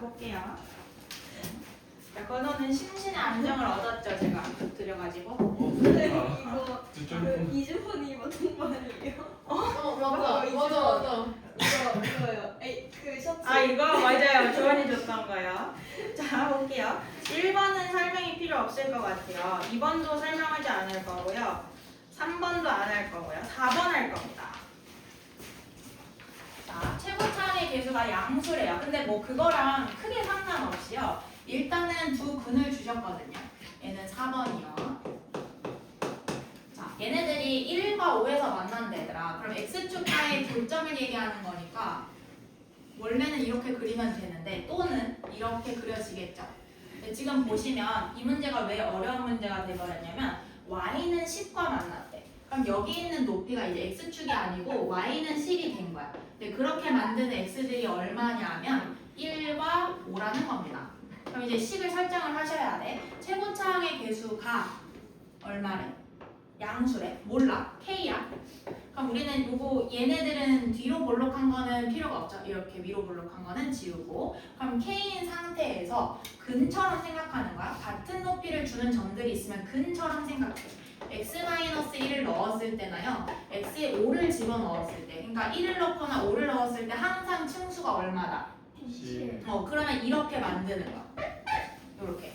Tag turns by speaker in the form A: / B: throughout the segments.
A: 볼게요. 자, 건호는 심신의 안정을 얻었죠, 제가 드려가지고.
B: 이거
C: 좀
B: 이주헌이 입었던 거 아니에요?
D: 맞아.
B: 이거요. 그 셔츠.
A: 아, 이거 맞아요. 조언이 줬던 거예요. 자, 볼게요. 1번은 설명이 필요 없을 것 같아요. 2번도 설명하지 않을 거고요. 3번도 안 할 거고요. 4번 할 겁니다. 자, 최고차의 개수가 양수래요. 근데 뭐 그거랑 크게 상관없이요. 일단은 두 근을 주셨거든요. 얘는 4번이요. 자, 얘네들이 1과 5에서 만난다 얘들아. 그럼 x축과의 교점을 얘기하는 거니까 원래는 이렇게 그리면 되는데 또는 이렇게 그려지겠죠. 근데 지금 보시면 이 문제가 왜 어려운 문제가 돼버렸냐면 y는 10과 만났대. 그럼 여기 있는 높이가 이제 x축이 아니고 y는 10이 된 거야. 근데 그렇게 만드는 x들이 얼마냐면 1과 5라는 겁니다. 그럼 이제 식을 설정을 하셔야 돼. 최고차항의 개수가 얼마래? 양수래? 몰라? k야? 그럼 우리는 요거 얘네들은 뒤로 볼록한 거는 필요가 없죠. 이렇게 위로 볼록한 거는 지우고. 그럼 k인 상태에서 근처럼 생각하는 거야. 같은 높이를 주는 점들이 있으면 근처럼 생각해. x-1을 넣었을 때나요. x에 5를 집어넣었을 때. 그러니까 1을 넣거나 5를 넣었을 때 항상 층수가 얼마다? 그러면 이렇게 만드는 거야. 요렇게.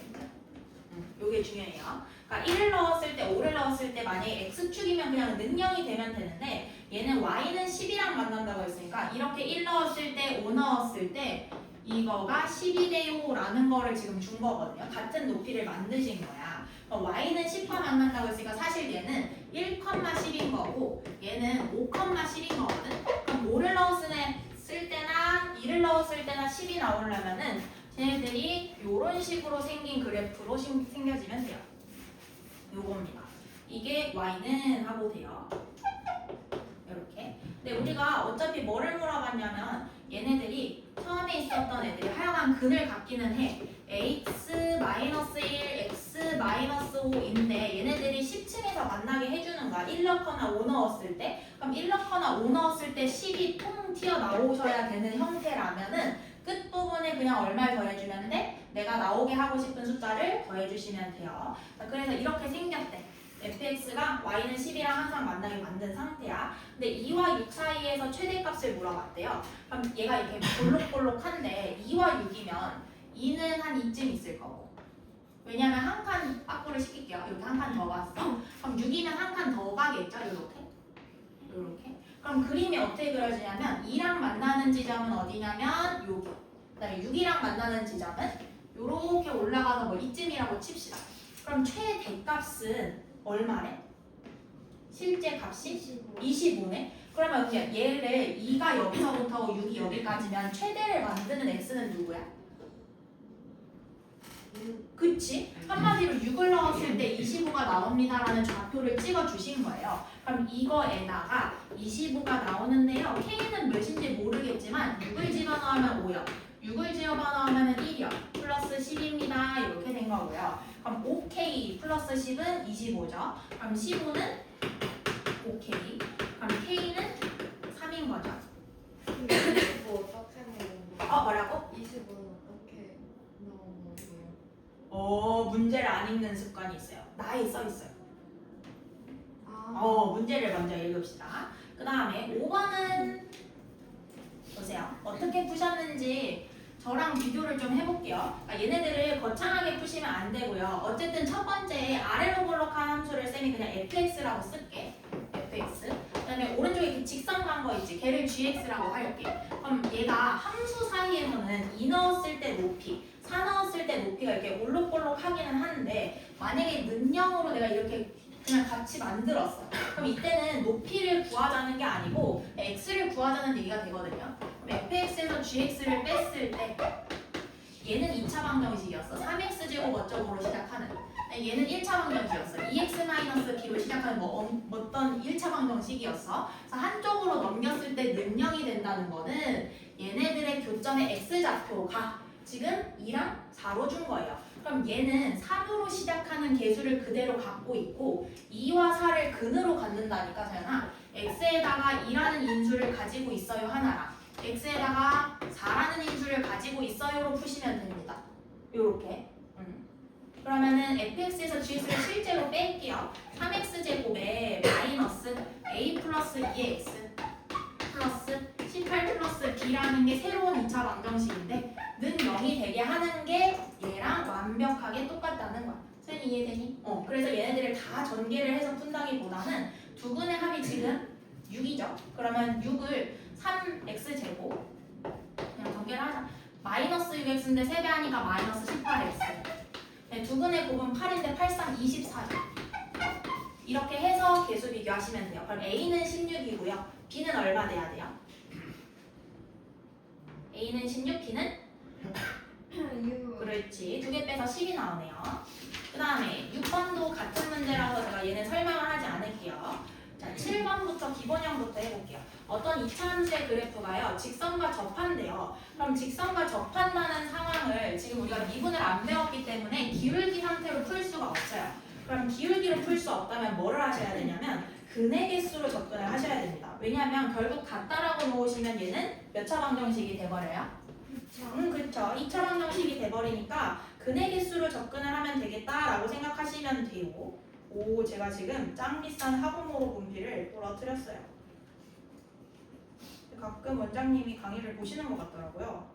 A: 요게 중요해요. 그러니까 1을 넣었을 때, 5를 넣었을 때 만약에 x축이면 그냥 능형이 되면 되는데 얘는 y는 10이랑 만난다고 했으니까 이렇게 1 넣었을 때, 5 넣었을 때 이거가 10이 돼요라는 거를 지금 준 거거든요. 같은 높이를 만드신 거야. 그럼 y는 10과 만난다고 했으니까 사실 얘는 1,10인 거고 얘는 5,10인 거거든. 그럼 5를 넣었을 때나 2를 넣었을 때나 10이 나오려면은 쟤네들이 이런 식으로 생긴 그래프로 생겨지면 돼요. 요겁니다. 이게 y는 하고 돼요. 이렇게. 근데 우리가 어차피 뭐를 물어봤냐면 얘네들이 처음에 있었던 애들이 하여간 근을 갖기는 해. x-1, x-5인데 얘네들이 10층에서 만나게 해주는 거야. 1 넣거나 5 넣었을 때. 그럼 1 넣거나 5 넣었을 때 10이 통 튀어나오셔야 되는 형태라면은 끝부분에 그냥 얼마를 더해주면 돼? 내가 나오게 하고 싶은 숫자를 더해주시면 돼요. 자, 그래서 이렇게 생겼대. fx가 y는 10이랑 항상 만나게 만든 상태야. 근데 2와 6 사이에서 최대값을 물어봤대요. 그럼 얘가 이렇게 볼록볼록한데 2와 6이면 2는 한 이쯤 있을 거고. 왜냐면 한 칸 빠꾸를 시킬게요. 이렇게 한 칸 더 갔어. 그럼 6이면 한 칸 더 가겠죠? 이렇게. 이렇게. 그럼 그림이 어떻게 그려지냐면 2랑 만나는 지점은 어디냐면 여기. 그다음에 6이랑 만나는 지점은 이렇게 올라가서 뭐 이쯤이라고 칩시다. 그럼 최대값은 얼마래? 실제 값이 25네. 그러면 그냥 얘를 2가 여기서부터 6이 여기까지면 최대를 만드는 x는 누구야? 그치? 한마디로 6을 넣었을 때 25가 나옵니다라는 좌표를 찍어 주신 거예요. 그럼 이거에다가 25가 나오는데요. k는 몇인지 모르겠지만 6을 집어넣으면 5요. 6을 집어넣으면 1이요. 플러스 10입니다. 이렇게 된 거고요. 그럼 5k 플러스 10은 25죠. 그럼 15는 5k. 그럼 k는 3인 거죠.
B: 25 어떻게 나오는 거?
A: 뭐라고?
B: 25는 어떻게 나오는 거예요?
A: 문제를 안 읽는 습관이 있어요. 나에 써 있어요.
B: 아,
A: 문제를 먼저 읽읍시다. 그 다음에 5번은 보세요. 어떻게 푸셨는지 저랑 비교를 좀 해볼게요. 그러니까 얘네들을 거창하게 푸시면 안 되고요. 어쨌든 첫 번째 아래로 볼록한 함수를 쌤이 그냥 fx라고 쓸게. fx. 그 다음에 오른쪽에 이렇게 직선 간 거 있지. 걔를 gx라고 할게. 그럼 얘가 함수 사이에서는 2 넣었을 때 높이, 4 넣었을 때 높이가 이렇게 올록볼록 하기는 하는데 만약에 는형으로 내가 이렇게 그냥 같이 만들었어. 그럼 이때는 높이를 구하자는 게 아니고 x를 구하자는 얘기가 되거든요. 그럼 fx에서 gx를 뺐을 때 얘는 2차 방정식이었어. 3x제곱 어쩌고로 시작하는. 얘는 1차 방정식이었어. 2x-b로 시작하는 어떤 1차 방정식이었어. 그래서 한쪽으로 넘겼을 때 능형이 된다는 거는 얘네들의 교점의 x좌표가 지금 2랑 4로 준 거예요. 그럼 얘는 3으로 시작하는 개수를 그대로 갖고 있고 2와 4를 근으로 갖는다니까 자연아 x에다가 2라는 인수를 가지고 있어요 하나랑 x에다가 4라는 인수를 가지고 있어요로 푸시면 됩니다. 요렇게. 그러면은 fx에서 gx를 실제로 뺄게요. 3x제곱에 마이너스 a 플러스 2x 플러스 18 플러스 b라는 게 새로운 2차 방정식인데 는 0이 되게 하는 게 얘랑 완벽하게 똑같다는 거야. 선생님 이해되니? 그래서 얘네들을 다 전개를 해서 푼다기보다는 두 근의 합이 지금 6이죠. 그러면 6을 3x제곱 그냥 전개를 하자. 마이너스 6x인데 세배하니까 마이너스 18x. 네, 두 근의 곱은 8인데 8, 3, 24죠. 이렇게 해서 계수 비교하시면 돼요. 그럼 A는 16이고요. B는 얼마 돼야 돼요? A는 16, B는? 그렇지. 두 개 빼서 10이 나오네요. 그 다음에 6번도 같은 문제라서 제가 얘는 설명을 하지 않을게요. 자, 7번부터 기본형부터 해볼게요. 어떤 이차함수의 그래프가요, 직선과 접한대요. 그럼 직선과 접한다는 상황을 지금 우리가 미분을 안 배웠기 때문에 기울기 상태로 풀 수가 없어요. 그럼 기울기로 풀 수 없다면 뭐를 하셔야 되냐면 근의 개수로 접근을 하셔야 됩니다. 왜냐하면 결국 같다라고 놓으시면 얘는 몇 차 방정식이 돼버려요? 그렇죠. 2차 방정식이 돼버리니까 근의 개수로 접근을 하면 되겠다라고 생각하시면 돼요. 오, 제가 지금 짱 비싼 학부모로 분필을 떨어뜨렸어요. 가끔 원장님이 강의를 보시는 것 같더라고요.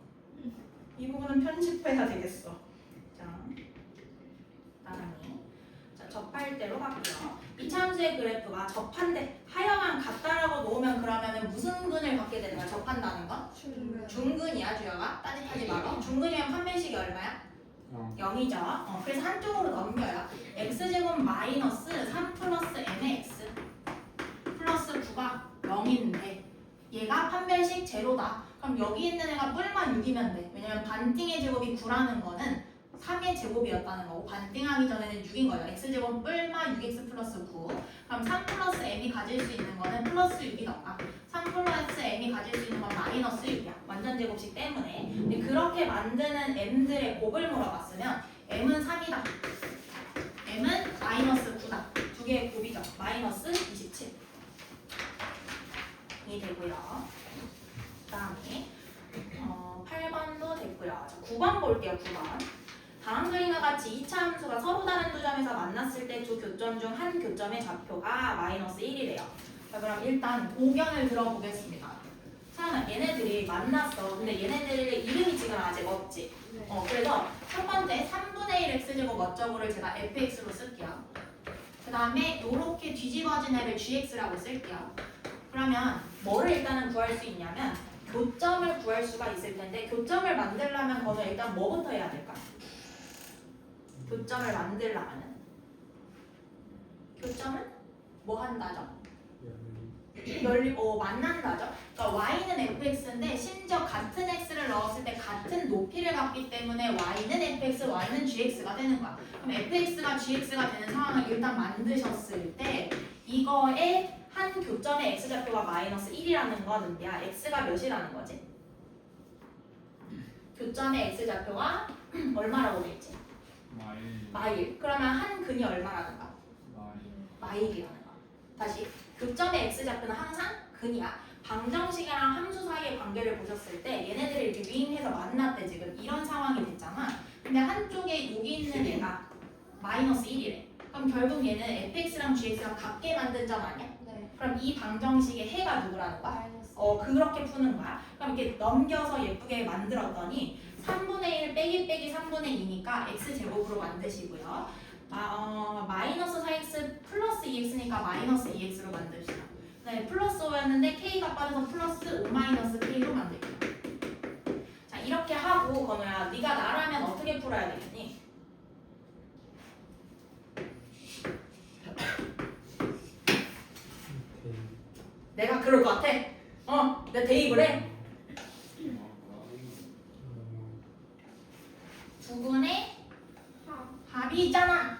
A: 이 부분은 편집해야 되겠어. 자, 다음에 자, 접할 대로 갈게요. 이차함수의 그래프가 접한데 하여간 같다라고 놓으면 그러면은 무슨 근을 갖게 되는 거야? 접한다는 거? 중근이야, 주여가? 따뜻하지 말고. 중근이면 판별식이 얼마야? 0이죠. 그래서 한쪽으로 넘겨요. x제곱 마이너스 3 플러스 mx 플러스 9가 0인데 얘가 판별식 제로다. 그럼 여기 있는 애가 뿔만 6이면 돼. 왜냐면 반띵의 제곱이 9라는 거는 3의 제곱이었다는 거고 반띵하기 전에는 6인 거예요. x제곱 뿔마 6x 플러스 9. 그럼 3 플러스 m이 가질 수 있는 거는 플러스 6이던가 3 플러스 m이 가질 수 있는 건 마이너스 6이야. 완전 제곱식 때문에. 근데 그렇게 만드는 m들의 곱을 물어봤으면 m은 3이다. m은 마이너스 9다. 두 개의 곱이죠. 마이너스 27이 되고요. 그 다음에 8번도 됐고요. 자, 9번 볼게요. 9번. 다음 그림과 같이 2차 함수가 서로 다른 두 점에서 만났을 때 두 교점 중 한 교점의 좌표가 마이너스 1이래요. 자, 그럼 일단 고견을 들어보겠습니다. 자, 얘네들이 만났어. 근데 얘네들의 이름이 지금 아직 없지. 그래서 첫 번째 3분의 1 x제곱 어쩌고를 제가 fx로 쓸게요. 그 다음에 이렇게 뒤집어진 애를 gx라고 쓸게요. 그러면 뭐를 일단은 구할 수 있냐면 교점을 구할 수가 있을 텐데 교점을 만들려면 거는 일단 뭐부터 해야 될까? 교점을 만들려면은 교점은 뭐 한다죠? 만난다죠? 그러니까 y는 fx인데 심지어 같은 x를 넣었을 때 같은 높이를 갖기 때문에 y는 fx, y는 gx가 되는 거야. 그럼 fx가 gx가 되는 상황을 일단 만드셨을 때 이거에 한 교점의 x좌표가 마이너스 1이라는 거는 야 x가 몇이라는 거지? 교점의 x좌표가 얼마라고 돼 있지? 마일. 그러면 한 근이 얼마라는 거야? 마일이라는 거야. 다시 교점의 x좌표는 항상 근이야. 방정식이랑 함수 사이의 관계를 보셨을 때 얘네들이 이렇게 윙해서 만났대. 지금 이런 상황이 됐잖아. 근데 한쪽에 여기 있는 얘가 마이너스 1이래. 그럼 결국 얘는 fx랑 gx랑 같게 만든 점 아니야?
B: 네.
A: 그럼 이 방정식의 해가 누구라는 거야?
B: 마이너스.
A: 그렇게 푸는 거야. 그럼 이렇게 넘겨서 예쁘게 만들었더니 3분의 1 빼기 3분의 2니까 x제곱으로 만드시고요. 마이너스 4x 플러스 2x니까 마이너스 2x로 만듭시다. 네, 플러스 5였는데 k가 빠져서 플러스 5 마이너스 k로 만들게요. 자, 이렇게 하고 건우야, 네가 나라면 어떻게 풀어야 되겠니? 내가 그럴 것 같아? 내가 대입을 해? 두 분의 합이 있잖아.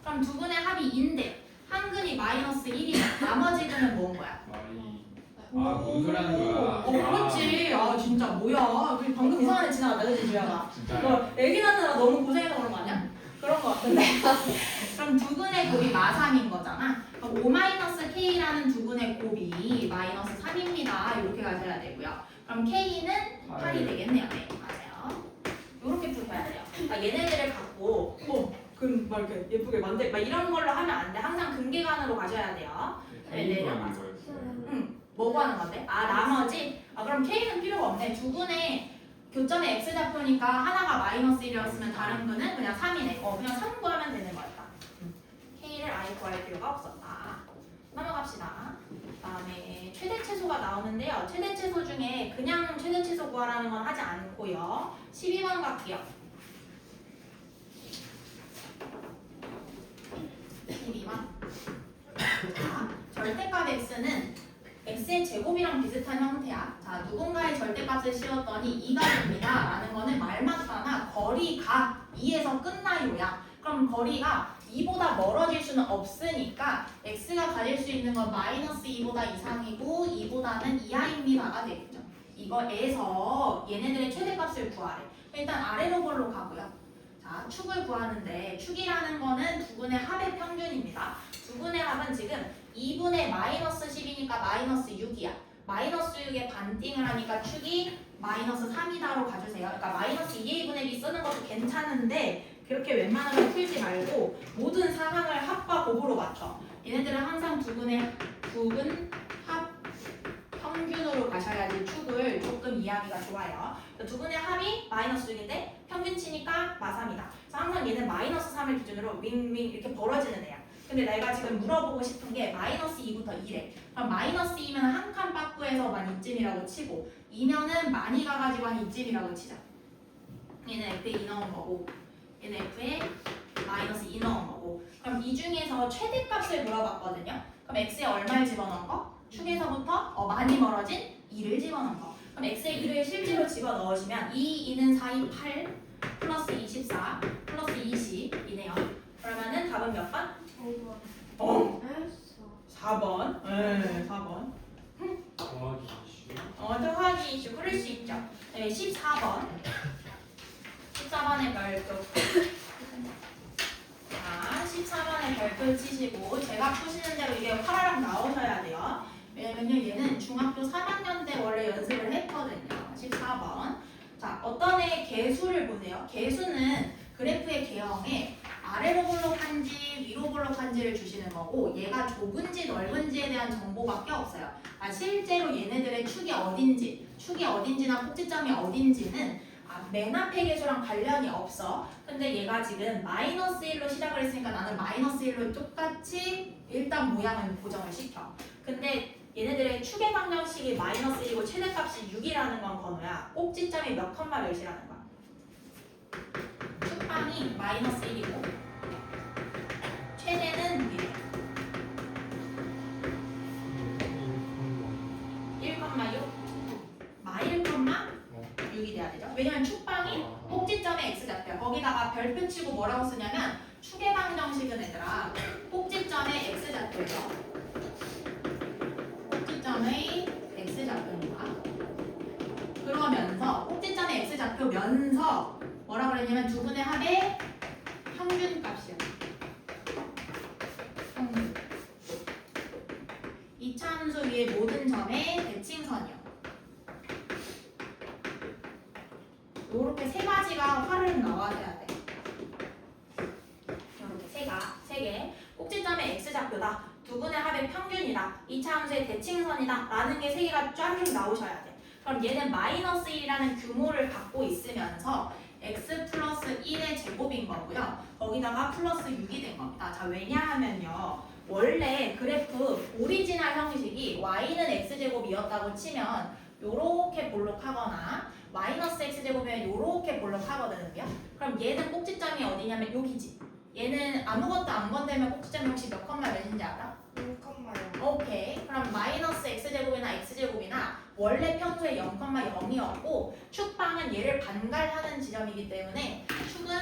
A: 그럼 두 분의 합이 2인데 한 근이 마이너스 1이면 나머지 근은 뭔 거야?
C: 뭔 소리 하는 거야?
A: 그렇지. 진짜 뭐야. 우리 방금 이상한 애 지나갔다, 그치, 주야가? 너 애기 낳느라 너무 고생해서 그런 거 아니야? 그런 거 같은데. 그럼 두 근의 곱이 마3인 거잖아. 그럼 5-k라는 두 근의 곱이 마이너스 3입니다. 이렇게 가셔야 되고요. 그럼 K는 8이 되겠네요. 네, 맞아요. 요렇게 풀어야 돼요. 얘네들을 갖고 그럼 막 이렇게 예쁘게 막 이런 걸로 하면 안 돼. 항상 근계관으로 가셔야 돼요. 네, 내려가서. 뭐 구하는 건데? 나머지? 그럼 K는 필요가 없네. 두 분의 교점의 X좌표니까 하나가 마이너스 1이었으면 다른 분은 그냥 3이네. 그냥 3 구하면 되는 거였다. K를 아예 구할 필요가 없었다. 넘어갑시다. 다음에 최대 최소가 나오는데요. 최대 최소 중에 그냥 최대 최소 구하라는 건 하지 않고요. 12번 갈게요. 12번. 자, 절대값 X는 X의 제곱이랑 비슷한 형태야. 자, 누군가의 절대값을 씌웠더니 2가 됩니다. 라는 거는 말맞다나 거리가 2에서 끝나요야. 그럼 거리가 2보다 멀어질 수는 없으니까 X가 가질 수 있는 건 마이너스 2보다 이상이고 2보다는 이하입니다가 되겠죠. 이거에서 얘네들의 최대값을 구하래. 일단 아래로 볼록하고요. 자, 축을 구하는데 축이라는 거는 두 분의 합의 평균입니다. 두 분의 합은 지금 2분의 마이너스 10이니까 마이너스 6이야. 마이너스 6에 반띵을 하니까 축이 마이너스 3이다로 가주세요. 그러니까 마이너스 2의 2분의 2 쓰는 것도 괜찮은데 그렇게 웬만하면 풀지 말고 모든 상황을 합과 곱으로 맞춰. 얘네들은 항상 두 분 합 평균으로 가셔야지 축을 조금 이해하기가 좋아요. 두 분의 합이 마이너스 6인데 평균치니까 마3이다. 그래서 항상 얘는 마이너스 3을 기준으로 윙윙 이렇게 벌어지는 애야. 근데 내가 지금 물어보고 싶은 게 마이너스 2부터 2래. 그럼 마이너스 2면 한 칸 빠꾸에서만 이쯤이라고 치고 2면은 많이 가가지고 한 이쯤이라고 치자. 얘는 F에 2 넣은 거고 얘는 F에 마이너스 2 넣은 거고. 그럼 이 중에서 최대값을 물어봤거든요. 그럼 X에 얼마를 집어넣은 거? 축에서부터 많이 멀어진 2를 집어넣은 거. 그럼 X에 2를 실제로 집어넣으시면 2, 2는 4, 2, 8 플러스 24 플러스 20이네요. 그러면은 답은 몇 번?
B: 5번.
A: 4번. 네, 4번. 더하기 이슈 그럴 수 있죠. 네, 14번. 14번의 별표. 자, 14번의 별표 치시고 제가 푸시는 대로 이게 화라락 나오셔야 돼요. 왜냐면요 얘는 중학교 3학년 때 원래 연습을 했거든요. 14번. 자, 어떤 애 개수를 보세요. 개수는 그래프의 개형에 아래로 볼록한지 위로 볼록한지를 주시는 거고 얘가 좁은지 넓은지에 대한 정보밖에 없어요. 실제로 얘네들의 축이 어딘지나 꼭지점이 어딘지는 맨 앞에 개수랑 관련이 없어. 근데 얘가 지금 마이너스 1로 시작을 했으니까 나는 마이너스 1로 똑같이 일단 모양을 고정을 시켜. 근데 얘네들의 축의 방정식이 마이너스 1이고 최대값이 6이라는 건 건우야. 꼭지점이 몇 컴마 몇이라는 거야. 축방이 마이너스 1이고 최대는 1,6 1,6이 돼야 되죠. 왜냐면 축방이 꼭지점의 x좌표야. 거기다가 별표 치고 뭐라고 쓰냐면 축의 방정식은 얘들아 꼭지점의 x좌표죠. 꼭지점의 x좌표입니다. 그러면서 꼭지점의 x좌표면서 뭐라 그랬냐면 두 분의 합의 평균값이야. 평균. 이차함수 위의 모든 점의 대칭선이요. 요렇게 세 가지가 화를 나와줘야 돼. 요렇게 세 개. 꼭지점의 x좌표다. 두 분의 합의 평균이다. 이차함수의 대칭선이다. 라는 게 세 개가 쫙 나오셔야 돼. 그럼 얘는 마이너스 1이라는 규모를 갖고 있으면서 x 플러스 1의 제곱인 거고요. 거기다가 플러스 6이 된 겁니다. 자, 왜냐하면요. 원래 그래프 오리지널 형식이 y는 x제곱이었다고 치면 요렇게 볼록하거나 마이너스 x제곱이면 요렇게 볼록하거든요. 그럼 얘는 꼭지점이 어디냐면 여기지. 얘는 아무것도 안 건들면 꼭지점이 혹시 몇 컴마 몇인지 알아?
B: 0,0.
A: 오케이. 그럼 마이너스 x제곱이나 x제곱이나 원래 평소에 0,0이었고 축방은 얘를 반갈하는 지점이기 때문에 축은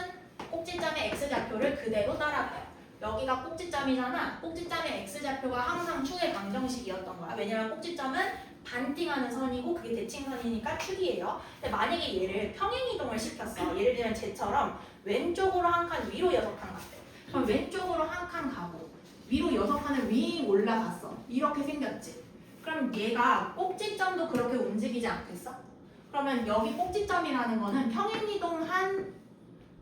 A: 꼭지점의 x좌표를 그대로 따라가요. 여기가 꼭지점이잖아. 꼭지점의 x좌표가 항상 축의 방정식이었던 거야. 왜냐면 꼭지점은 반띵하는 선이고 그게 대칭선이니까 축이에요. 근데 만약에 얘를 평행이동을 시켰어. 예를 들면 쟤처럼 왼쪽으로 한 칸, 위로 6칸 갔대. 그럼 왼쪽으로 한 칸 가고 위로 6칸을 윙 올라갔어. 이렇게 생겼지. 그럼 얘가 꼭지점도 그렇게 움직이지 않겠어? 그러면 여기 꼭지점이라는 거는 평행이동한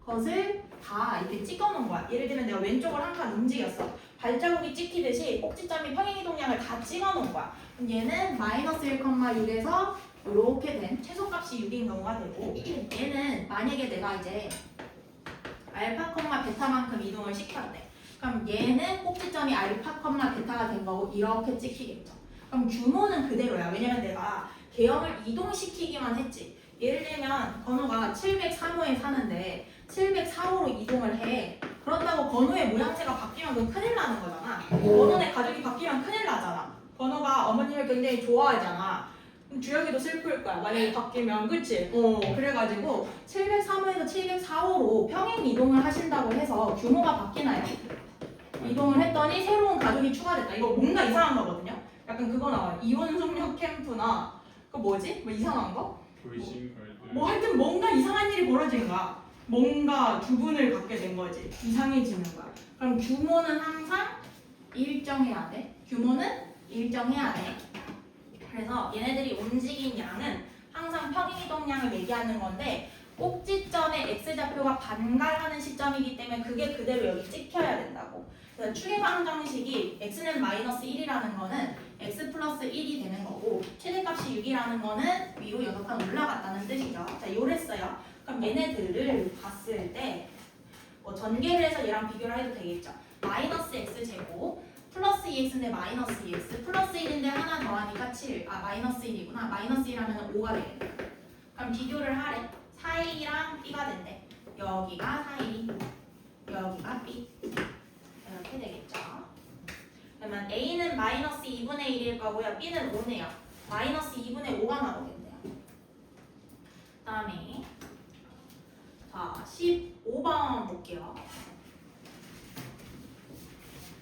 A: 것을 다 이렇게 찍어놓은 거야. 예를 들면 내가 왼쪽으로 한 칸 움직였어. 발자국이 찍히듯이 꼭지점이 평행이동량을 다 찍어놓은 거야. 그럼 얘는 마이너스 1,6에서 이렇게 된 최소값이 6인 경우가 되고, 얘는 만약에 내가 이제 알파, 베타만큼 이동을 시켰대. 그럼 얘는 꼭지점이 알파, 베타가 된 거고 이렇게 찍히겠죠. 그럼 규모는 그대로야. 왜냐면 내가 개형을 이동시키기만 했지. 예를 들면 건우가 703호에 사는데 704호로 이동을 해. 그렇다고 건우의 모양새가 바뀌면 그건 큰일 나는 거잖아. 건우네 가족이 바뀌면 큰일 나잖아. 건우가 어머님을 굉장히 좋아하잖아. 그럼 주혁이도 슬플 거야. 만약에 바뀌면, 그치? 그래가지고 703호에서 704호로 평행 이동을 하신다고 해서 규모가 바뀌나요? 이동을 했더니 새로운 가족이 추가됐다. 이거 뭔가 이상한 거거든요. 약간 그거 나와요. 이원숙녀 캠프나 그 뭐지? 뭐 이상한 거?
C: 보이싱 걸드.
A: 뭐 하여튼 뭔가 이상한 일이 벌어진 거야. 뭔가 두 분을 갖게 된 거지. 이상해지는 거야. 그럼 규모는 항상 일정해야 돼. 규모는 일정해야 돼. 그래서 얘네들이 움직인 양은 항상 평행이동량을 얘기하는 건데 꼭지점의 x좌표가 반갈하는 시점이기 때문에 그게 그대로 여기 찍혀야 된다고. 그래서 추계방 정식이 x는 마이너스 1이라는 거는 x 플러스 1이 되는 거고 최대값이 6이라는 거는 위로 6칸 올라갔다는 뜻이죠. 자, 요랬어요. 그럼 얘네들을 봤을 때 뭐 전개를 해서 얘랑 비교를 해도 되겠죠. 마이너스 x제곱 플러스 2x인데 마이너스 2x 플러스 1인데 하나 더하니까 7. 아 마이너스 1이구나. 마이너스 1하면 5가 되겠네. 그럼 비교를 하래. 4a랑 b가 된대. 여기가 4a 여기가 b 이렇게 되겠죠. 그러면 a는 마이너스 2분의 1일 거고요. b는 5네요. 마이너스 2분의 5가 나오겠네요. 그 다음에 자 15번 볼게요.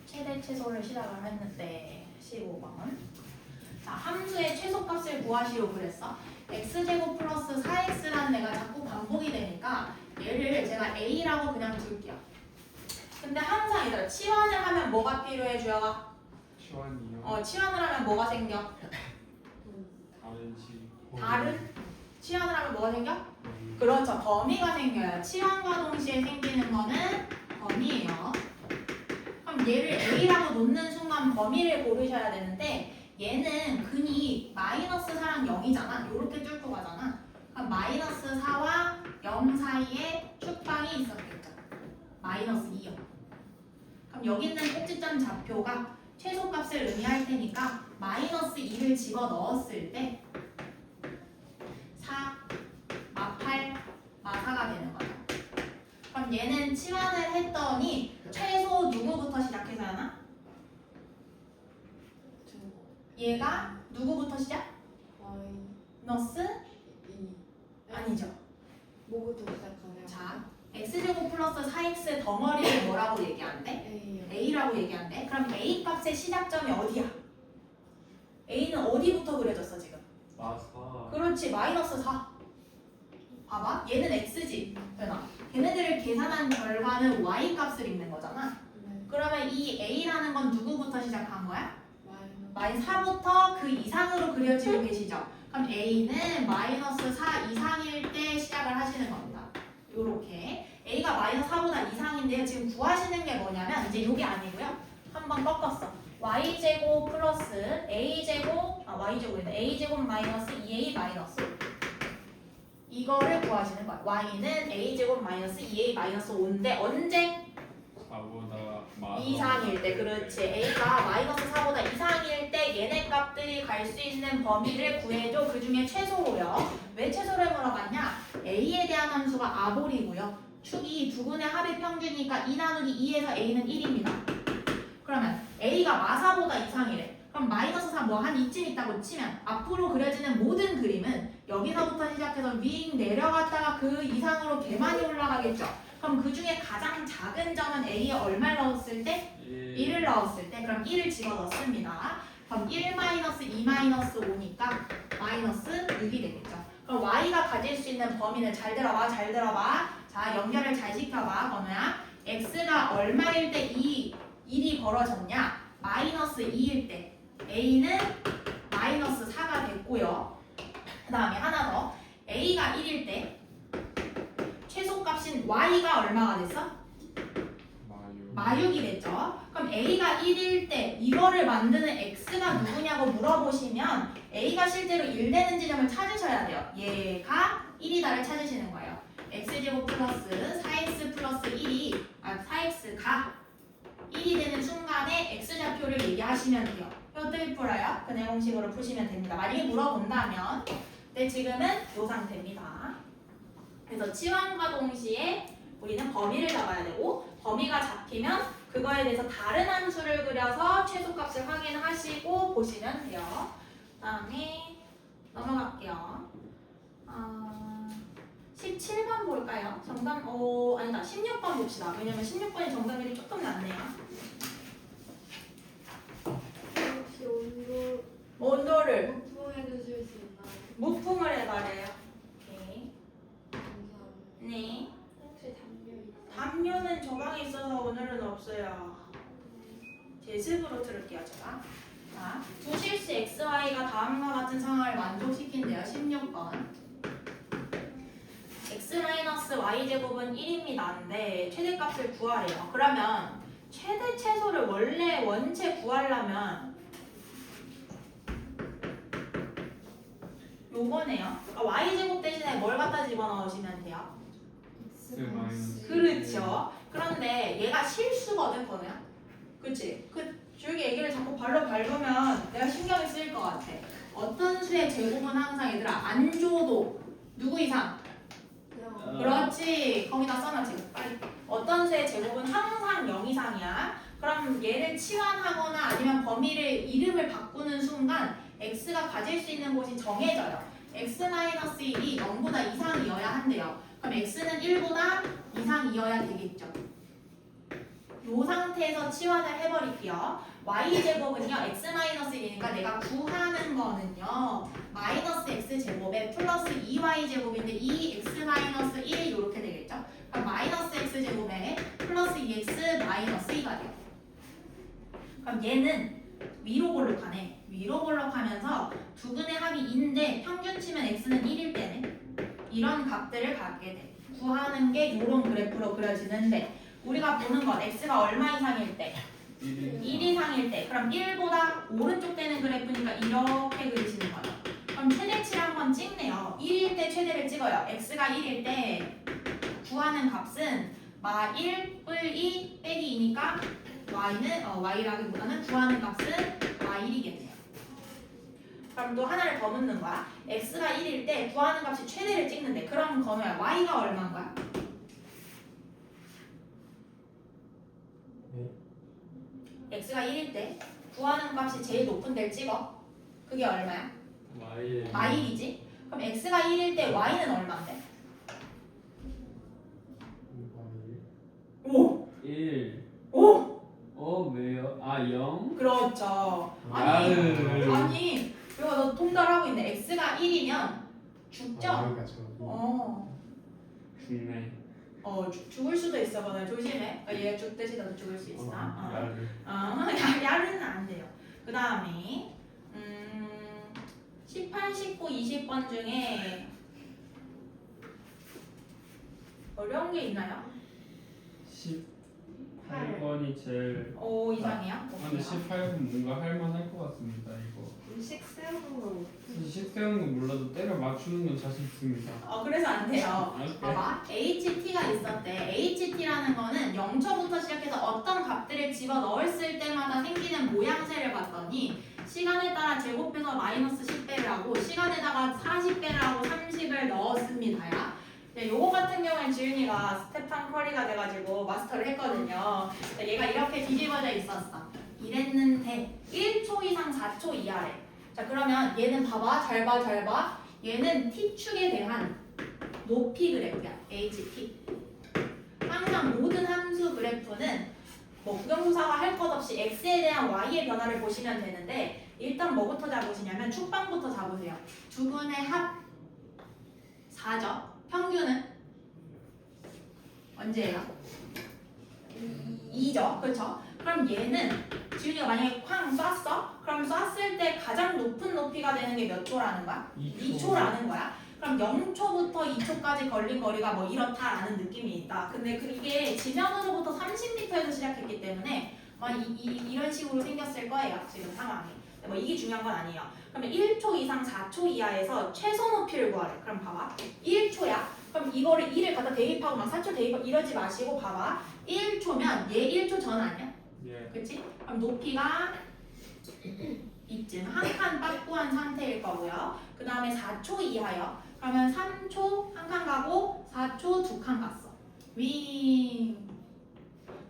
A: 최대 최소를 시작을 했는데 15번. 자 함수의 최소값을 구하시오 그랬어. x제곱 플러스 4x라는 애가 자꾸 반복이 되니까 얘를 제가 a라고 그냥 둘게요. 근데 항상 얘들아 치환을 하면 뭐가 필요해 주여가?
C: 치환이요.
A: 치환을 하면 뭐가 생겨?
C: 다른 식.
A: 다른? 치환을 하면 뭐가 생겨? 그렇죠. 범위가 생겨요. 치환과 동시에 생기는 거는 범위예요. 그럼 얘를 a라고 놓는 순간 범위를 고르셔야 되는데 얘는 근이 마이너스 4랑 0이잖아. 요렇게 뚫고 가잖아. 그럼 마이너스 4와 0 사이에 축방이 있었겠죠. 마이너스 2요. 그럼 여기 있는 꼭지점 좌표가 최소값을 의미할 테니까 마이너스 2를 집어 넣었을 때 4, 마8, 마4가 되는 거죠. 그럼 얘는 치환을 했더니 최소 누구부터 시작해서 하나? 얘가 누구부터 시작? 마이너스 2 아니죠.
B: 뭐부터 시작하냐?
A: 자, x제곱 플러스 4x 덩어리를 뭐라고 얘기하는데? a라고 얘기하는데? 그럼 a 값의 시작점이 어디야? a는 어디부터 그려졌어 지금?
C: 마사.
A: 그렇지, 마이너스 4. 봐봐, 얘는 x지. 되나? 걔네들을 계산한 결과는 y 값을 읽는 거잖아. 그러면 이 a라는 건 누구부터 시작한 거야? 마이너스 4부터 그 이상으로 그려지고 계시죠? 그럼 a는 마이너스 4 이상일 때 시작을 하시는 겁니다. 요렇게 a가 마이너스 4보다 이상인데요. 지금 구하시는 게 뭐냐면 이제 요게 아니고요. 한번 꺾었어. y제곱 플러스 a제곱 y제곱인데 a제곱 마이너스 2a 마이너스 이거를 구하시는 거야. y는 a제곱 마이너스 2a 마이너스 5인데 언제?
C: 4보다 마사.
A: 이상일 때. 그렇지. a가 마이너스 4보다 이상일 때 얘네 값들이 갈 수 있는 범위를 구해줘. 그 중에 최소로요. 왜 최소를 물어봤냐? a에 대한 함수가 아볼이고요. 축이 두 분의 합의 평균이니까 2 나누기 2에서 a는 1입니다. 그러면 a가 마사보다 이상이래. 그럼 마이너스 4 뭐 한 이쯤 있다고 치면 앞으로 그려지는 모든 그림은 여기서부터 시작해서 윙 내려갔다가 그 이상으로 개 많이 올라가겠죠. 그럼 그 중에 가장 작은 점은 a에 얼마를 넣었을 때? 1을 넣었을 때. 그럼 1을 집어넣습니다. 그럼 1 마이너스 2 마이너스 5니까 마이너스 6이 되겠죠. 그럼 y가 가질 수 있는 범위는 잘 들어봐. 잘 들어봐. 자 연결을 잘 시켜봐. 건우야. x가 얼마일 때 이 일이 벌어졌냐? 마이너스 2일 때. a는 마이너스 4가 됐고요. 그 다음에 하나 더. a가 1일 때 최소값인 y가 얼마가 됐어? 마육이 됐죠. 그럼 a가 1일 때 이거를 만드는 x가 누구냐고 물어보시면 a가 실제로 1 되는 지점을 찾으셔야 돼요. 얘가 1이다를 찾으시는 거예요. x제곱 플러스 4x 플러스 1이 4x가 1이 되는 순간에 x좌표를 얘기하시면 돼요. 어떻게 풀어요? 그 내공식으로 푸시면 됩니다. 만약에 물어본다면 네, 지금은 이 상태입니다. 그래서 치환과 동시에 우리는 범위를 잡아야 되고 범위가 잡히면 그거에 대해서 다른 함수를 그려서 최소값을 확인하시고 보시면 돼요. 다음에 넘어갈게요. 17번 볼까요? 정답, 아니다. 16번 봅시다. 왜냐면 16번이 정답률이 조금 낮네요.
B: 혹시 온도
A: 온도를
B: 부품해 주실 수 있나요?
A: 무풍을 해봐래요. 오케이.
B: 감사합니다.
A: 네.
B: 혹시 담요 있나요?
A: 담요는 저 방에 있어서 오늘은 없어요. 제습으로 틀을게요, 제가. 자, 두 실수 XY가 다음과 같은 상황을 만족시킨대요. 16번. X-Y제곱은 1입니다. 근데 최대값을 구하래요. 그러면 최대 최소를 원래 원체 구하려면 요거네요. Y제곱 대신에 뭘 갖다 집어넣으시면 돼요? 그렇죠. 그런데 얘가 실수거든, 거는. 그치? 그 줄기 얘기를 자꾸 발로 밟으면 내가 신경이 쓰일 것 같아. 어떤 수의 제곱은 항상 얘들아 안 줘도 누구 이상? 그렇지. 거기다 써놔 지금 빨리. 어떤 수의 제곱은 항상 0 이상이야. 그럼 얘를 치환하거나 아니면 범위를 이름을 바꾸는 순간 x가 가질 수 있는 곳이 정해져요. x-1이 0보다 이상이어야 한대요. 그럼 x는 1보다 이상이어야 되겠죠. 이 상태에서 치환을 해버릴게요. y제곱은요 x-1이니까 내가 구하는 거는요 마이너스 x제곱에 플러스 2y제곱인데 2x-1 이렇게 되겠죠. 그럼 마이너스 x제곱에 플러스 2x 마이너스 2가 돼요. 그럼 얘는 위로 볼록하네. 위로 볼록하면서 두 근의 합이 2인데 평균 치면 x는 1일 때네. 이런 값들을 갖게 돼. 구하는 게 이런 그래프로 그려지는데 우리가 보는 건 x가 얼마 이상일 때? 1 이상일 때. 그럼 1보다 오른쪽 되는 그래프니까 이렇게 그리시는 거예요. 그럼 최대치를 한번 찍네요. 1일 때 최대를 찍어요. x가 1일 때 구하는 값은 마1 뿔 2 빼기 2니까 y라기보다는 구하는 값은 y1이겠네요. 그럼 또 하나를 더 묻는 거야. x가 1일 때 구하는 값이 최대를 찍는데 그럼 건우야 y가 얼마인 거야? x가 1일 때 구하는 값이 제일 높은 데를 찍어. 그게 얼마야? y1이지? 그럼 x가 1일 때 y는 얼마인데? 5!
C: 1.
A: 5!
C: 왜요? 0?
A: 그렇죠.
C: 야으.
A: 아니 이거 너 통달하고 있네. x가 1이면 죽죠?
C: 죽네.
A: 죽을 수도 있어. 거는 조심해. 그러니까 얘가 죽듯이 너도 죽을 수 있어. 야르는 안 돼요. 그 다음에 18, 19, 20번 중에 어려운 게 있나요?
C: 18번이 제일.
A: 이상이야?
C: 근데 18번 뭔가 할만할 것 같습니다. 이거.
B: 식세우는
C: 식 세우는 건 몰라도 때려 맞추는 건 자신 있습니다.
A: 그래서 안 돼요.
C: 오케이.
A: 봐봐. HT가 있었대. HT라는 거는 0초부터 시작해서 어떤 값들을 집어 넣었을 때마다 생기는 모양새를 봤더니 시간에 따라 제곱해서 마이너스 10배를 하고 시간에다가 40배를 하고 30을 넣었습니다. 요거 같은 경우엔 지윤이가 스테판 커리가 돼가지고 마스터를 했거든요. 얘가 이렇게 뒤집어져 있었어. 이랬는데 1초 이상 4초 이하래. 자 그러면 얘는 봐봐. 잘 봐. 얘는 t축에 대한 높이 그래프야. ht. 항상 모든 함수 그래프는 뭐 부경부사가 할 것 없이 x에 대한 y의 변화를 보시면 되는데 일단 뭐부터 잡으시냐면 축방부터 잡으세요. 두 근의 합 4죠. 평균은 언제예요? 2죠. 그렇죠? 그럼 얘는 지훈이가 만약에 쾅 쐈어? 그럼 쐈을 때 가장 높은 높이가 되는 게 몇 초라는 거야? 2초라는 거야. 그럼 0초부터 2초까지 걸린 거리가 뭐 이렇다라는 느낌이 있다. 근데 이게 지면으로부터 30m에서 시작했기 때문에 이런 식으로 생겼을 거예요. 지금 상황이. 뭐 이게 중요한 건 아니에요. 그러면 1초 이상 4초 이하에서 최소 높이를 구하래. 그럼 봐봐. 1초야. 그럼 이거를 2를 갖다 대입하고 막 4초 대입하고 이러지 마시고 봐봐. 1초면 얘 1초 전 아니야?
C: 예.
A: 그치? 그럼 높이가 이쯤 한 칸 빠꾸한 상태일 거고요. 그 다음에 4초 이하요. 그러면 3초 한 칸 가고 4초 두 칸 갔어. 윙.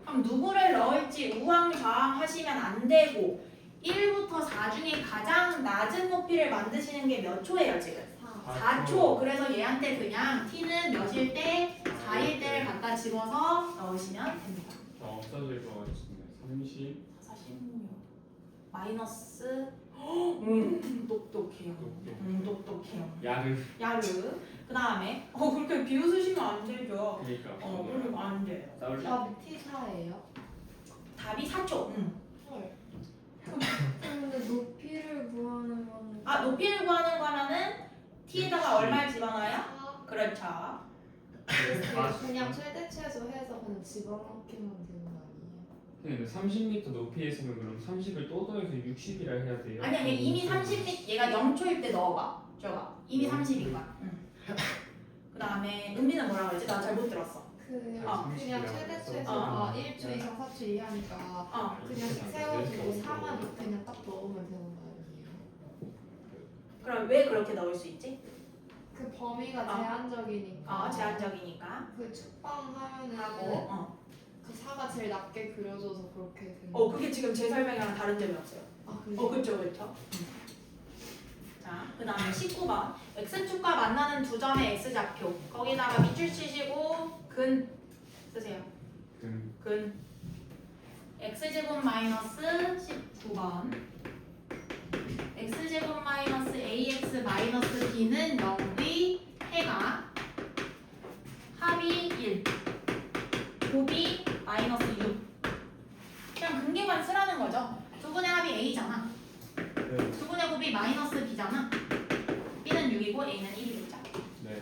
A: 그럼 누구를 넣을지 우왕좌왕 하시면 안 되고 1부터 4 중에 가장 낮은 높이를 만드시는 게 몇 초예요 지금? 4초. 그래서 얘한테 그냥 t는 몇일 때 4일 때를 갖다 집어서 넣으시면 됩니다.
C: 없어질 것 같은데 30.
A: 46 마이너스 똑똑해요. 똑똑해요.
C: 야르.
A: 야르. 그 다음에 그렇게 비웃으시면 안 되죠.
C: 그러니까.
A: 그러면 안 돼요.
C: 싸울
B: 답이 T4예요?
A: 답이 4초.
B: 헐. 근데 높이를 구하는 건
A: 아 높이를 구하는 거면은 t에다가 얼마를 집어넣어요?
B: 4.
A: 그렇죠.
B: 그냥 최대 최소 해서 그냥 집어넣기만 되는 거 아니에요?
C: 근데 30m 높이에서는 그럼 30을 또 더해서 60이라 해야 돼요?
A: 아니야 얘 이미 30 얘가 0초일 때 넣어봐. 저가 이미 30인 거야. 그 다음에 은비는 뭐라 그랬지? 나 잘 못 들었어.
B: 그냥 최대 최소가 1초 이상 4초 이하니까 그냥 세워두고 4만 그냥 딱 넣으면 되는 거 아니에요?
A: 그럼 왜 그렇게 넣을 수 있지?
B: 그 범위가 제한적이니까
A: 제한적이니까.
B: 그 축방하면은
A: 하고
B: 그 사가 제일 낮게 그려져서 그렇게 되는 거
A: 그게 지금 제 설명이랑 다른 점이 없어요.
B: 그래요?
A: 그쵸. 자, 그 다음에 19번. X축과 만나는 두 점의 X좌표. 거기다가 밑줄 치시고 근 쓰세요. 근. X제곱 마이너스 19번. X제곱 마이너스 AX 마이너스 B는 0뒤 해가 합이 1. 곱이 마이너스 6. 그냥 근계만 쓰라는 거죠. 두 분의 합이 A잖아. 두 분의 곱이 마이너스 B잖아. B는 6이고 A는 1이겠죠.
C: 네.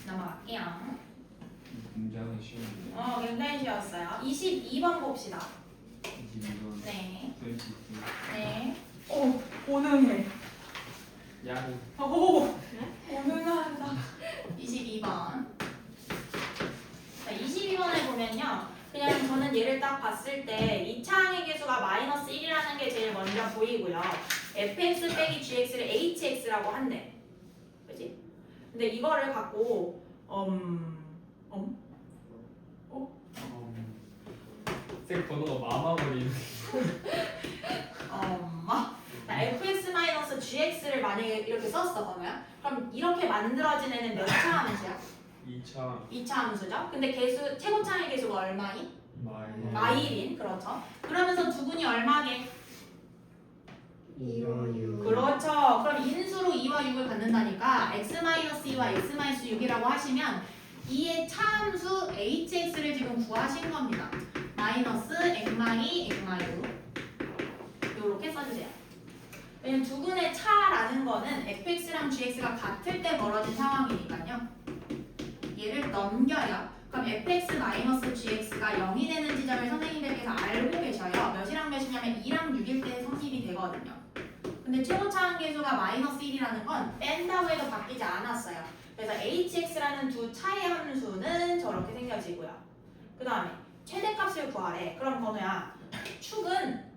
A: 넘어갈게요.
C: 굉장히 쉬운데.
A: 굉장히 쉬웠어요. 22번 봅시다.
C: 22번.
A: 네.
C: 22.
A: 네. 오능해.
C: 야르.
A: 오능하다. 22번. 자, 22번을 보면요. 그냥 저는 얘를 딱 봤을 때 2차 항의 계수가 마이너스 1이라는 게 제일 먼저 보이고요. fx 빼기 gx를 hx라고 한대. 그치? 근데 이거를 갖고
C: 색 번호가 마마거리는.
A: 자, fx-gx를 만약에 이렇게 썼어 그러면 그럼 이렇게 만들어진 애는 몇 차 함수야?
C: 2차
A: 2차 함수죠? 근데 계수 최고차의 계수가 얼마니? 마일인 그렇죠. 그러면서 두 분이 얼마게?
B: 2와 6
A: 그렇죠. 그럼 인수로 2와 6을 갖는다니까 x-2와 x-6이라고 하시면 2의 차함수 hx를 지금 구하신 겁니다. 마이너스 x-2, x-6 이렇게 써주세요. 왜냐면 두 분의 차라는 거는 fx랑 gx가 같을 때 벌어진 상황이니까요. 얘를 넘겨요. 그럼 fx-gx가 0이 되는 지점을 선생님들께서 알고 계셔요. 몇이랑 몇이냐면 2랑 6일 때 성립이 되거든요. 근데 최고차 함계수가 마이너스 1이라는 건 뺀다고 해도 바뀌지 않았어요. 그래서 hx라는 두 차의 함수는 저렇게 생겨지고요. 그 다음에 최대값을 구하래. 그럼 번호야. 축은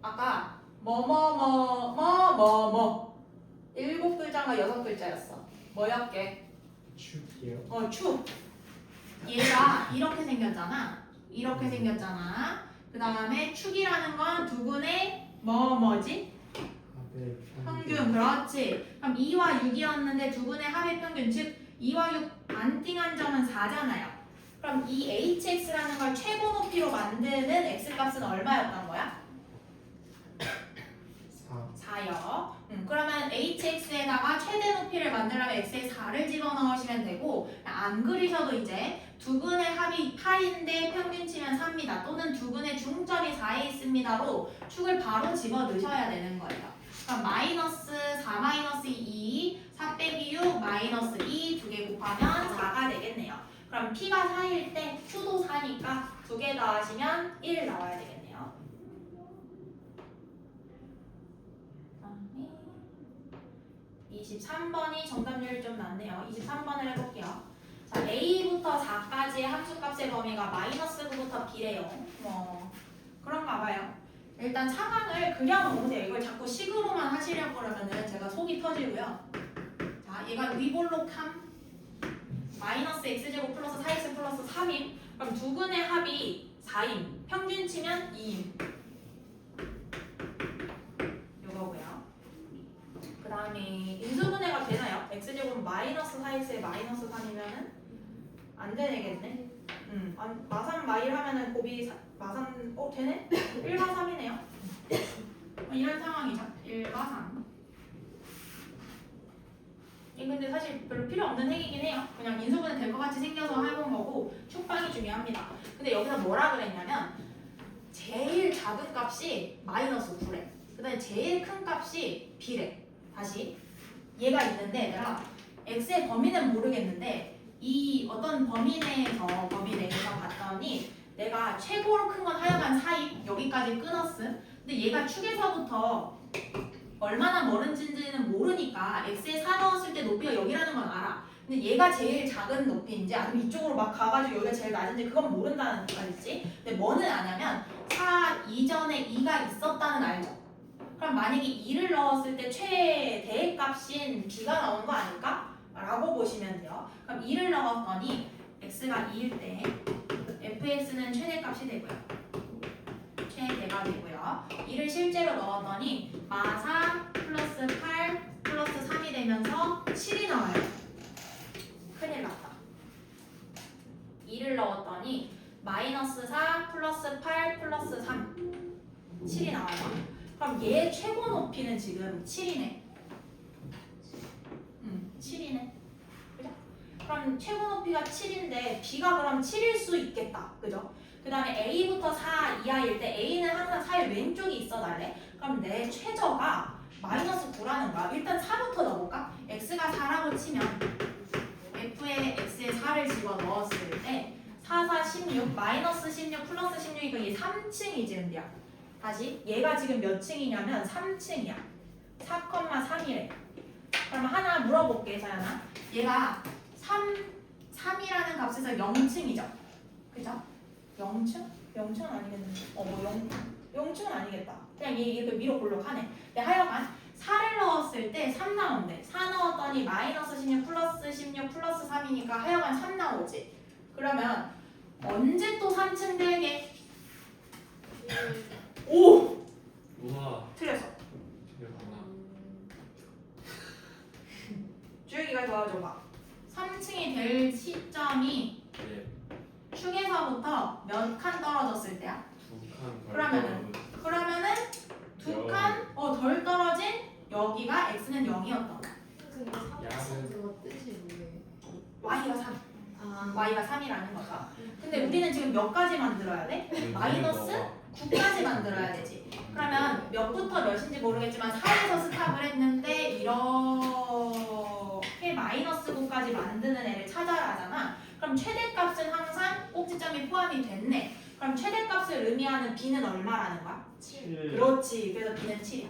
A: 아까 뭐뭐뭐뭐뭐뭐 7글자인가 6글자였어. 뭐였게?
C: 축이요?
A: 축. 얘가 이렇게 생겼잖아. 이렇게 생겼잖아. 그 다음에 축이라는 건 두 분의 뭐지? 평균. 그렇지. 그럼 2와 6이었는데 두 분의 합의 평균 즉 2와 6 반띵한 점은 4잖아요. 그럼 이 hx라는 걸 최고 높이로 만드는 x값은 얼마였던 거야? 4요. 그러면 hx에다가 최대 높이를 만들려면 x에 4를 집어넣으시면 되고 안 그리셔도 이제 두 근의 합이 8인데 평균 치면 4입니다. 또는 두 근의 중점이 4에 있습니다로 축을 바로 집어 넣으셔야 되는 거예요. 그럼 마이너스 4 마이너스 2, 4 빼기 6 마이너스 2 두 개 곱하면 4가 되겠네요. 그럼 P가 4일 때 Q도 4니까 두 개 더하시면 1 나와야 되겠네요. 23번이 정답률 좀 낮네요. 23번을 해볼게요. 자, A부터 4까지의 함수값의 범위가 마이너스 9부터 B래요. 뭐 그런가 봐요. 일단 상황을 그려놓으세요. 이걸 자꾸 식으로만 하시려고 그러면은 제가 속이 터지고요. 자, 얘가 위볼록함 마이너스 x제곱 플러스 4x 플러스 3임. 그럼 두 근의 합이 4임. 평균 치면 2임. 요거고요. 그 다음에 인수분해가 되나요? x제곱 마이너스 4x에 마이너스 3이면은 안 되겠네. 마삼 마일 하면은 곱이 마삼 되네? 1과 3이네요. 이런 상황이죠. 1과 3. 이 근데 사실 별로 필요 없는 핵이긴 해요. 그냥 인수분해 될 것 같이 생겨서 해본 거고 축방이 중요합니다. 근데 여기서 뭐라 그랬냐면 제일 작은 값이 마이너스 9래. 그 다음에 제일 큰 값이 B래. 다시 얘가 있는데 내가 x의 범위는 모르겠는데 이 어떤 범위 내에서 봤더니 내가 최고로 큰 건 하여간 4임 여기까지 끊었음. 근데 얘가 축에서부터 얼마나 멀은지는 모르니까 x에 4 넣었을 때 높이가 여기라는 건 알아. 근데 얘가 제일 작은 높이인지 아니면 이쪽으로 막 가가지고 여기가 제일 낮은지 그건 모른다는 말이지. 근데 뭐는 아냐면 4 이전에 2가 있었다는 알죠. 그럼 만약에 2를 넣었을 때 최대의 값인 b가 나온 거 아닐까? 라고 보시면 돼요. 그럼 2를 넣었더니 x가 2일 때 fx는 최대값이 되고요. 최대가 되고요. 2를 실제로 넣었더니 마4 플러스 8 플러스 3이 되면서 7이 나와요. 큰일 났다. 2를 넣었더니 마이너스 4 플러스 8 플러스 3 7이 나와요. 그럼 얘 최고 높이는 지금 7이네. 7이네. 그죠? 그럼 최고 높이가 7인데 B가 그럼 7일 수 있겠다. 그죠? 그 다음에 A부터 4 이하일 때 A는 항상 4의 왼쪽에 있어 달래. 그럼 내 최저가 마이너스 9라는 거야. 일단 4부터 넣어볼까? X가 4라고 치면 F에 X에 4를 집어 넣었을 때 4, 4, 16, 마이너스 16, 플러스 16이니까 이게 3층이지 은비야. 다시 얘가 지금 몇 층이냐면 3층이야. 4,3이래. 그러면 하나 물어볼게 사연아. 얘가 3이라는 값에서 0층이죠. 그죠? 0층? 0층은 아니겠는데. 뭐 0층은 아니겠다. 그냥 얘 이렇게 위로 볼록하네. 근데 하여간 4를 넣었을 때 3 나온대. 4 넣었더니 마이너스 16 플러스 16 플러스 3이니까 하여간 3 나오지. 그러면 언제 또 3층 되게? 오!
D: 우와.
A: 틀렸어. 주혁이가 도와줘봐. 3층이 될 시점이
D: 네.
A: 축에서부터 몇 칸 떨어졌을 때야?
D: 2칸.
A: 그러면은 두 칸 덜 떨어진 여기가 x는 0이었던 거야.
B: 근데 3층 그거 뜻이 뭐예요?
A: y가 3.
B: 아,
A: y가 3이라는 거죠. 근데 우리는 지금 몇 가지 만들어야 돼? 마이너스 9까지 만들어야 되지. 그러면 몇부터 몇인지 모르겠지만 4에서 스탑을 했는데 이렇게 마이너스 9까지 만드는 애를 찾아야 하잖아. 그럼 최대값은 항상 꼭지점이 포함이 됐네. 그럼 최대값을 의미하는 b는 얼마라는 거야?
B: 7.
A: 그렇지. 그래서 b는 7이야.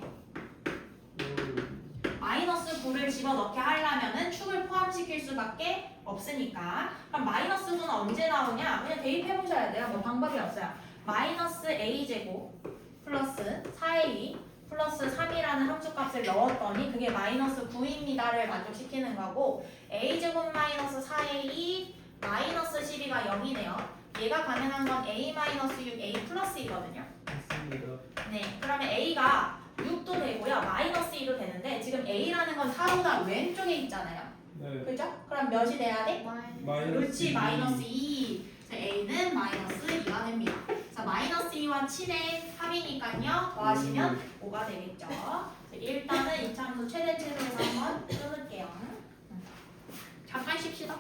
A: 마이너스 9를 집어넣게 하려면은 축을 포함시킬 수밖에 없으니까. 그럼 마이너스 9는 언제 나오냐? 그냥 대입해보셔야 돼요. 뭐 방법이 없어요. 마이너스 a제곱 플러스 4a 플러스 3이라는 함수값을 넣었더니 그게 마이너스 9입니다를 만족시키는 거고 a제곱 마이너스 4a 마이너스 12가 0이네요. 얘가 가능한 건 a 마이너스 6 a 플러스이거든요.
C: 맞습니다.
A: 네, 그러면 a가 6도 되고요. 마이너스 2도 되는데 지금 a라는 건 4보다 왼쪽에 있잖아요.
C: 네.
A: 그죠? 그럼 몇이 돼야 돼?
C: 마이너스
A: 그렇지,
C: 2.
A: 마이너스 2. 그래서 a는 마이너스 2가 됩니다. 자, 마이너스 2와 7의 합이니까요. 더하시면 5가 되겠죠. 일단은 이차함수 최대 최소에서 한번 끊을게요. 잠깐 쉽시다.